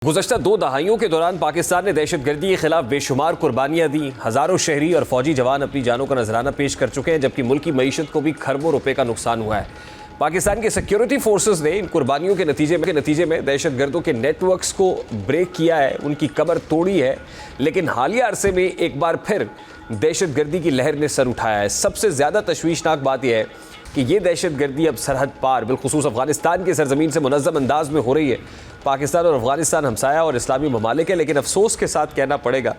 گزشتہ 2 دہائیوں کے دوران پاکستان نے دہشت گردی کے خلاف بے شمار قربانیاں دیں. ہزاروں شہری اور فوجی جوان اپنی جانوں کا نذرانہ پیش کر چکے ہیں، جبکہ ملکی معیشت کو بھی کھربوں روپے کا نقصان ہوا ہے. پاکستان کے سیکیورٹی فورسز نے ان قربانیوں کے نتیجے میں دہشت گردوں کے نیٹ ورکس کو بریک کیا ہے، ان کی کمر توڑی ہے. لیکن حالیہ عرصے میں ایک بار پھر دہشت گردی کی لہر نے سر اٹھایا ہے. سب سے زیادہ تشویشناک بات یہ ہے کہ یہ دہشت گردی اب سرحد پار بالخصوص افغانستان کی سرزمین سے منظم انداز میں ہو رہی ہے. پاکستان اور افغانستان ہمسایہ اور اسلامی ممالک ہے، لیکن افسوس کے ساتھ کہنا پڑے گا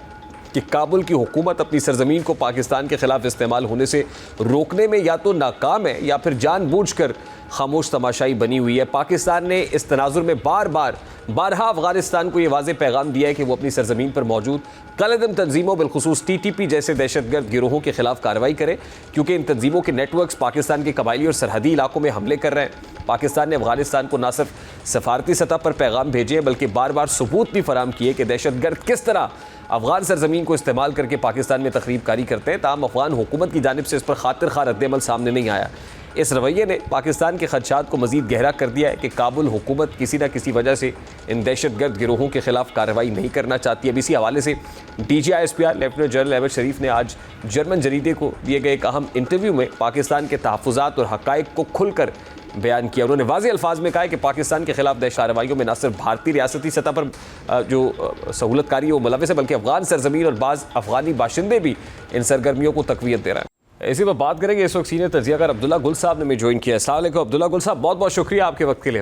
کہ کابل کی حکومت اپنی سرزمین کو پاکستان کے خلاف استعمال ہونے سے روکنے میں یا تو ناکام ہے یا پھر جان بوجھ کر خاموش تماشائی بنی ہوئی ہے. پاکستان نے اس تناظر میں بارہا افغانستان کو یہ واضح پیغام دیا ہے کہ وہ اپنی سرزمین پر موجود کالعدم تنظیموں بالخصوص TTP جیسے دہشت گرد گروہوں کے خلاف کارروائی کرے، کیونکہ ان تنظیموں کے نیٹ ورکس پاکستان کے قبائلی اور سرحدی علاقوں میں حملے کر رہے ہیں. پاکستان نے افغانستان کو نہ صرف سفارتی سطح پر پیغام بھیجے ہیں بلکہ بار بار ثبوت بھی فراہم کیے کہ دہشت گرد کس طرح افغان سرزمین کو استعمال کر کے پاکستان میں تخریب کاری کرتے ہیں. تاہم افغان حکومت کی جانب سے اس پر خاطر خواہ رد عمل سامنے نہیں آیا. اس رویے نے پاکستان کے خدشات کو مزید گہرا کر دیا ہے کہ کابل حکومت کسی نہ کسی وجہ سے ان دہشت گرد گروہوں کے خلاف کارروائی نہیں کرنا چاہتی. اب اسی حوالے سے DGI/SPR لیفٹیننٹ جنرل احمد شریف نے آج جرمن جریدے کو دیے گئے ایک اہم انٹرویو میں پاکستان کے تحفظات اور حقائق کو کھل کر بیان کیا. انہوں نے واضح الفاظ میں کہا کہ پاکستان کے خلاف دہشت کارروائیوں میں نہ صرف بھارتی ریاستی سطح پر جو سہولت کاری ہے وہ ملوث ہے، بلکہ افغان سرزمین اور بعض افغانی باشندے بھی ان سرگرمیوں کو تقویت دے رہے ہیں. اسی پر بات کریں گے. اس وقت سینئر تجزیہ کار عبداللہ گل صاحب نے ہمیں جوائن کیا. السلام علیکم عبداللہ گل صاحب، بہت بہت شکریہ آپ کے وقت کے لیے.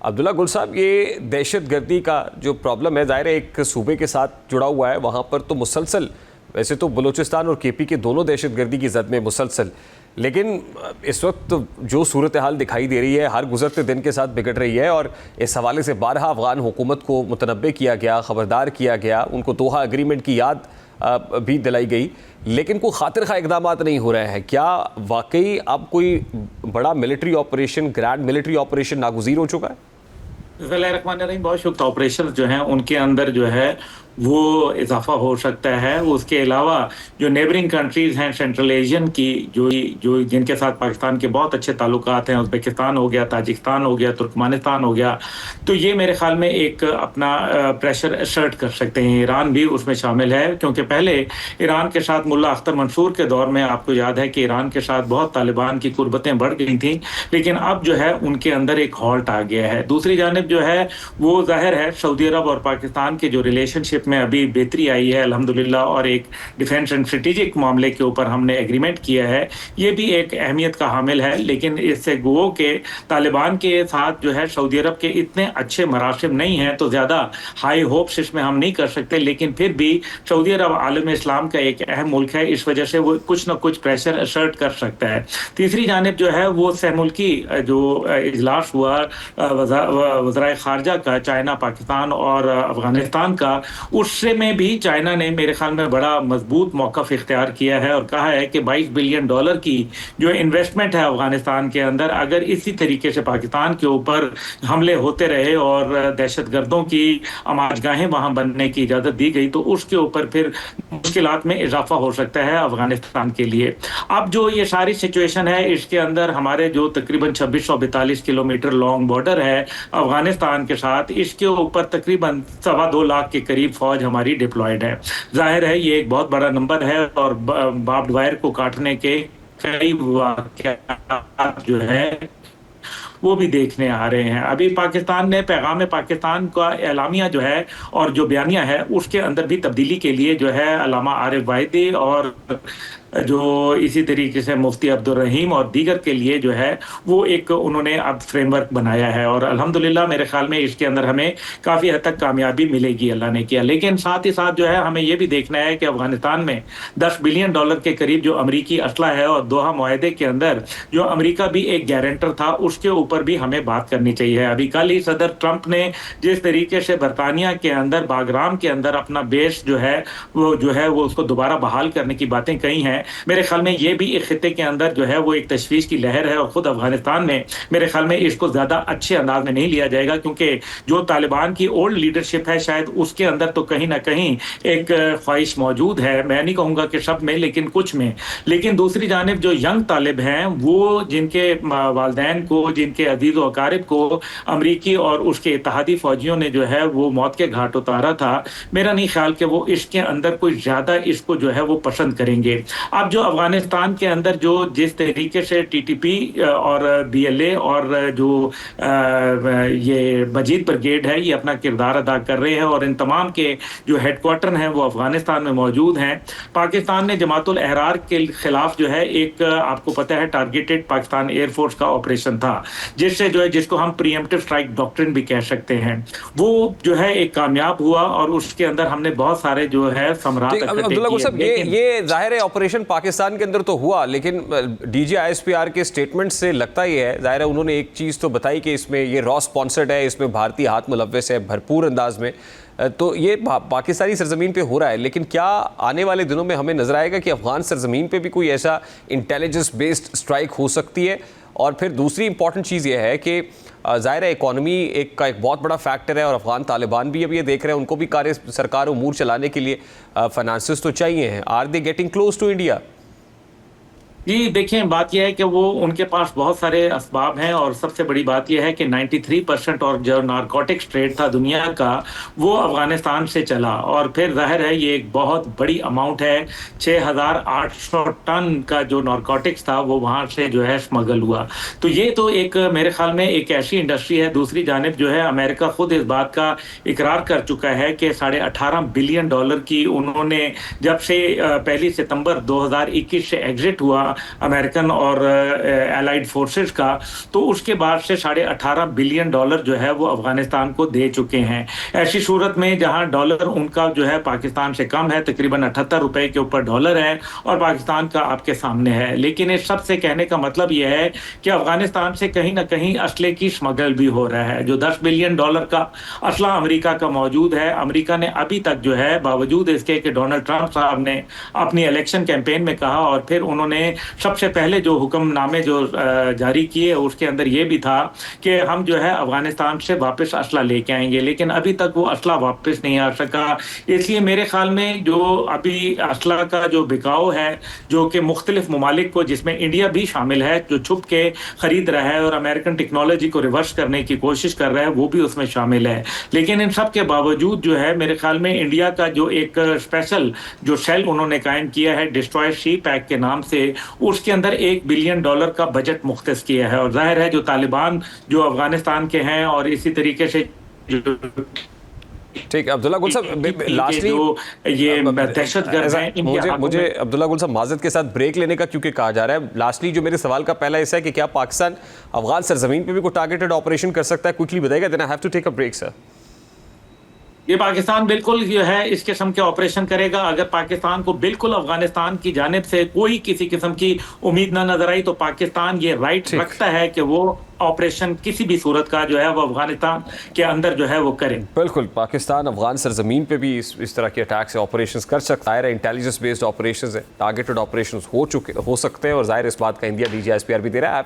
عبداللہ گل صاحب، یہ دہشت گردی کا جو پرابلم ہے ظاہر ہے ایک صوبے کے ساتھ جڑا ہوا ہے، وہاں پر تو مسلسل ویسے تو بلوچستان اور KP کے دونوں دہشت گردی کی زد میں مسلسل، لیکن اس وقت جو صورتحال دکھائی دے رہی ہے ہر گزرتے دن کے ساتھ بگڑ رہی ہے، اور اس حوالے سے بارہا افغان حکومت کو متنبع کیا گیا، خبردار کیا گیا، ان کو دوحہ ایگریمنٹ کی یاد بھی دلائی گئی، لیکن کوئی خاطر خواہ اقدامات نہیں ہو رہے ہیں. کیا واقعی اب کوئی بڑا military operation, grand military operation ناگزیر ہو چکا ہے؟ بسم اللہ الرحمن الرحیم. بہت شکریہ. آپریشن جو ہیں ان کے اندر جو ہے وہ اضافہ ہو سکتا ہے. اس کے علاوہ جو نیبرنگ کنٹریز ہیں سینٹرل ایشین کی جو جن کے ساتھ پاکستان کے بہت اچھے تعلقات ہیں، ازبکستان ہو گیا، تاجکستان ہو گیا، ترکمانستان ہو گیا، تو یہ میرے خیال میں ایک اپنا پریشر ایکسرٹ کر سکتے ہیں. ایران بھی اس میں شامل ہے، کیونکہ پہلے ایران کے ساتھ ملا اختر منصور کے دور میں آپ کو یاد ہے کہ ایران کے ساتھ بہت طالبان کی قربتیں بڑھ گئی تھیں، لیکن اب جو ہے ان کے اندر ایک ہالٹ آ گیا ہے. دوسری جانب جو ہے وہ ظاہر ہے سعودی عرب اور پاکستان کے جو ریلیشن شپ میں ابھی بہتری آئی ہے الحمدللہ، اور ایک ڈیفینس اینڈ اسٹریٹجک معاملے کے اوپر ہم نے ایگریمنٹ کیا ہے، یہ بھی ایک اہمیت کا حامل ہے. لیکن اس سے گو کہ طالبان کے ساتھ جو ہے سعودی عرب کے اتنے اچھے مراسم نہیں ہیں، تو زیادہ ہائی ہوپس اس میں ہم نہیں کر سکتے. لیکن پھر بھی سعودی عرب عالم اسلام کا ایک اہم ملک ہے، اس وجہ سے وہ کچھ نہ کچھ پریشر ایکسرٹ کر سکتا ہے. تیسری جانب جو ہے وہ سہ ملکی جو اجلاس ہوا وزرائے خارجہ کا، چائنا، پاکستان اور افغانستان کا، اس سے میں بھی چائنا نے میرے خیال میں بڑا مضبوط موقف اختیار کیا ہے اور کہا ہے کہ $22 بلین کی جو انویسٹمنٹ ہے افغانستان کے اندر، اگر اسی طریقے سے پاکستان کے اوپر حملے ہوتے رہے اور دہشت گردوں کی آماج گاہیں وہاں بننے کی اجازت دی گئی، تو اس کے اوپر پھر مشکلات میں اضافہ ہو سکتا ہے افغانستان کے لیے. اب جو یہ ساری سچویشن ہے، اس کے اندر ہمارے جو تقریباً 2642 کلومیٹر لانگ بارڈر ہے افغانستان کے ساتھ، اس کے اوپر تقریباً 2.25 لاکھ کے قریب فوج ہماری ڈپلائیڈ ہے. ظاہر ہے یہ ایک بہت بڑا نمبر ہے، اور باربڈ وائر کو کاٹنے کے کئی واقعات جو ہے وہ بھی دیکھنے آ رہے ہیں. ابھی پاکستان نے پیغام پاکستان کا اعلامیہ جو ہے اور جو بیانیہ ہے اس کے اندر بھی تبدیلی کے لیے جو ہے علامہ عارف واحدی اور جو اسی طریقے سے مفتی عبدالرحیم اور دیگر کے لیے جو ہے وہ ایک انہوں نے اب فریم ورک بنایا ہے، اور الحمدللہ میرے خیال میں اس کے اندر ہمیں کافی حد تک کامیابی ملے گی، اللہ نے کیا. لیکن ساتھ ہی ساتھ جو ہے ہمیں یہ بھی دیکھنا ہے کہ افغانستان میں $10 بلین کے قریب جو امریکی اسلحہ ہے، اور دوحہ معاہدے کے اندر جو امریکہ بھی ایک گارنٹر تھا، اس کے اوپر بھی ہمیں بات کرنی چاہیے. ابھی کل ہی صدر ٹرمپ نے جس طریقے سے برطانیہ کے اندر باگرام کے اندر اپنا بیس جو ہے وہ اس کو دوبارہ بحال کرنے کی باتیں کہی ہیں، ہیں. میرے خیال میں یہ بھی ایک خطے کے اندر جو ہے وہ ایک تشویش کی لہر ہے, اور خود افغانستان میں میرے خیال میں اس کو زیادہ اچھے انداز میں نہیں لیا جائے گا, کیونکہ جو طالبان کی اولڈ لیڈرشپ ہے شاید اس کے اندر تو کہیں نہ کہیں ایک خواہش موجود ہے, میں نہیں کہوں گا کہ سب میں لیکن کچھ میں. لیکن دوسری جانب جو ینگ طالب ہیں وہ جن کے والدین کو, جن کے عزیز و اقارب کو امریکی اور اس کے اتحادی فوجیوں نے جو ہے وہ موت کے گھاٹ اتارا تھا, میرا نہیں خیال کہ وہ اس کے اندر کوئی زیادہ اس کو جو ہے وہ پسند کریں گے. اب جو افغانستان کے اندر جو جس طریقے سے ٹی ٹی پی اور بی ایل اے اور جو یہ مجید بریگیڈ ہے یہ اپنا کردار ادا کر رہے ہیں, اور ان تمام کے جو ہیڈ کوارٹر ہیں وہ افغانستان میں موجود ہیں. پاکستان نے جماعت الاحرار کے خلاف جو ہے ایک آپ کو پتہ ہے ٹارگیٹڈ پاکستان ایئر فورس کا آپریشن تھا, جس سے جو ہے جس کو ہم پری ایمپٹیو اسٹرائک ڈاکٹرن بھی کہہ سکتے ہیں, وہ جو ہے ایک کامیاب ہوا, اور اس کے اندر ہم نے بہت سارے جو ہے ثمرات عبداللہ گل صاحب یہ ظاہر ہے آپریشن پاکستان کے اندر تو ہوا, لیکن D G I S P R کے اسٹیٹمنٹ سے لگتا یہ ہے, ظاہر ہے انہوں نے ایک چیز تو بتائی کہ اس میں یہ را اسپانسرڈ ہے, اس میں بھارتی ہاتھ ملوث ہے بھرپور انداز میں, تو یہ پاکستانی سرزمین پہ ہو رہا ہے. لیکن کیا آنے والے دنوں میں ہمیں نظر آئے گا کہ افغان سرزمین پہ بھی کوئی ایسا انٹیلیجنس بیسڈ اسٹرائک ہو سکتی ہے؟ اور پھر دوسری امپورٹنٹ چیز یہ ہے کہ ظاہر ہے اکانومی ایک بہت بڑا فیکٹر ہے, اور افغان طالبان بھی اب یہ دیکھ رہے ہیں ان کو بھی سرکار امور چلانے کے لیے فائنانسز تو چاہیے ہیں. Are they getting close to India? جی دیکھیں, بات یہ ہے کہ وہ ان کے پاس بہت سارے اسباب ہیں, اور سب سے بڑی بات یہ ہے کہ 93% اور جو نارکوٹکس ٹریڈ تھا دنیا کا وہ افغانستان سے چلا, اور پھر ظاہر ہے یہ ایک بہت بڑی اماؤنٹ ہے, 6800 ٹن کا جو نارکوٹکس تھا وہ وہاں سے جو ہے اسمگل ہوا. تو یہ تو ایک میرے خیال میں ایک ایسی انڈسٹری ہے. دوسری جانب جو ہے امریکہ خود اس بات کا اقرار کر چکا ہے کہ $18.5 بلین کی انہوں نے جب سے 1 ستمبر 2021 سے ایگزٹ ہوا امریکن اور الائیڈ فورسز کا, تو اس کے بعد سے $18.5 بلین جو ہے وہ افغانستان کو دے چکے ہیں. ایسی صورت میں جہاں ڈالر ان کا جو ہے پاکستان سے کم ہے, تقریباً 78 روپے کے اوپر ڈالر ہے, اور پاکستان کا آپ کے سامنے ہے. لیکن اس سب سے کہنے کا مطلب یہ ہے کہ افغانستان سے کہیں نہ کہیں اسلحے کی اسمگل بھی ہو رہا ہے. جو $10 بلین کا اسلحہ امریکہ کا موجود ہے, امریکہ نے ابھی تک جو ہے باوجود اس کے کہ ڈونلڈ ٹرمپ صاحب نے اپنی الیکشن کیمپین میں کہا, اور پھر انہوں نے سب سے پہلے جو حکم نامے جو جاری کیے اس کے اندر یہ بھی تھا کہ ہم جو ہے افغانستان سے واپس اسلحہ لے کے آئیں گے, لیکن ابھی تک وہ اسلحہ واپس نہیں آ سکا. اس لیے میرے خیال میں جو ابھی اسلحہ کا جو بکاؤ ہے, جو کہ مختلف ممالک کو جس میں انڈیا بھی شامل ہے جو چھپ کے خرید رہا ہے اور امریکن ٹیکنالوجی کو ریورس کرنے کی کوشش کر رہا ہے, وہ بھی اس میں شامل ہے. لیکن ان سب کے باوجود جو ہے میرے خیال میں انڈیا کا جو ایک اسپیشل جو سیل انہوں نے قائم کیا ہے ڈسٹرائے سی پیک کے نام سے, اس کے اندر $1 بلین کا بجٹ مختص کیا ہے. اور ظاہر ہے جو طالبان جو افغانستان کے ہیں, اور اسی طریقے سے ٹھیک. عبداللہ گل صاحب لاسٹلی یہ دہشت گرد ہیں, مجھے عبداللہ گل صاحب معذرت کے ساتھ بریک لینے کا کیونکہ کہا جا رہا ہے, لاسٹلی جو میرے سوال کا پہلا حصہ ہے کہ کیا پاکستان افغان سرزمین پہ بھی کوئی ٹارگیٹڈ آپریشن کر سکتا ہے, کوئکلی بتائے گا, then I have to take a break sir. یہ پاکستان بالکل جو ہے اس قسم کے آپریشن کرے گا. اگر پاکستان کو بالکل افغانستان کی جانب سے کوئی کسی قسم کی امید نہ نظر آئی, تو پاکستان یہ رائٹ رکھتا ہے کہ وہ آپریشن کسی بھی صورت کا جو ہے وہ افغانستان کے اندر جو ہے وہ کریں. بالکل, پاکستان افغان سرزمین پہ بھی اس طرح کے اٹیک سے آپریشنز کر سکتا ہے. انٹیلیجنس بیسڈ آپریشنز ہیں, ٹارگیٹڈ آپریشنز ہو سکتے ہیں, اور ظاہر اس بات کا India D G S P R بھی دے رہا ہے.